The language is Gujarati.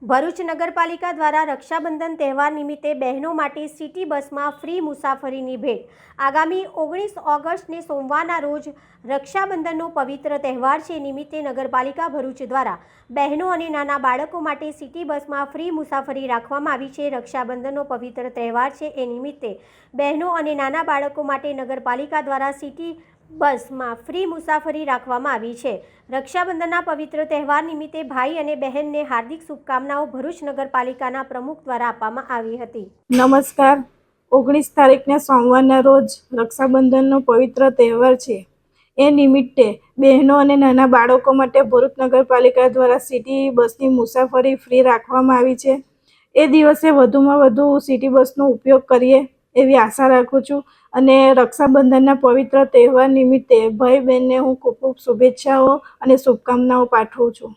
ભરૂચ નગરપાલિકા દ્વારા રક્ષાબંધન તહેવાર નિમિત્તે બહેનો માટે સિટી બસમાં ફ્રી મુસાફરીની ભેટ. આગામી 19 ઓગસ્ટને સોમવારના રોજ રક્ષાબંધનનો પવિત્ર તહેવાર છે. નિમિત્તે નગરપાલિકા ભરૂચ દ્વારા બહેનો અને નાના બાળકો માટે સિટી બસમાં ફ્રી મુસાફરી રાખવામાં આવી છે. રક્ષાબંધનનો પવિત્ર તહેવાર છે, એ નિમિત્તે બહેનો અને નાના બાળકો માટે નગરપાલિકા દ્વારા સિટી બસમાં ફ્રી મુસાફરી રાખવામાં આવી છે. રક્ષાબંધનના પવિત્ર તહેવાર નિમિત્તે ભાઈ અને બહેનને હાર્દિક શુભકામનાઓ ભરૂચ નગરપાલિકાના પ્રમુખ દ્વારા આપવામાં આવી હતી. નમસ્કાર. 19 તારીખને સોમવારના રોજ રક્ષાબંધનનો પવિત્ર તહેવાર છે. એ નિમિત્તે બહેનો અને નાના બાળકો માટે ભરૂચ નગરપાલિકા દ્વારા સિટી બસની મુસાફરી ફ્રી રાખવામાં આવી છે. એ દિવસે વધુમાં વધુ સિટી બસનો ઉપયોગ કરીએ એવી આશા રાખું છું અને રક્ષાબંધનના પવિત્ર તહેવાર નિમિત્તે ભાઈ બહેનને હું ખૂબ ખૂબ શુભેચ્છાઓ અને શુભકામનાઓ પાઠવું છું.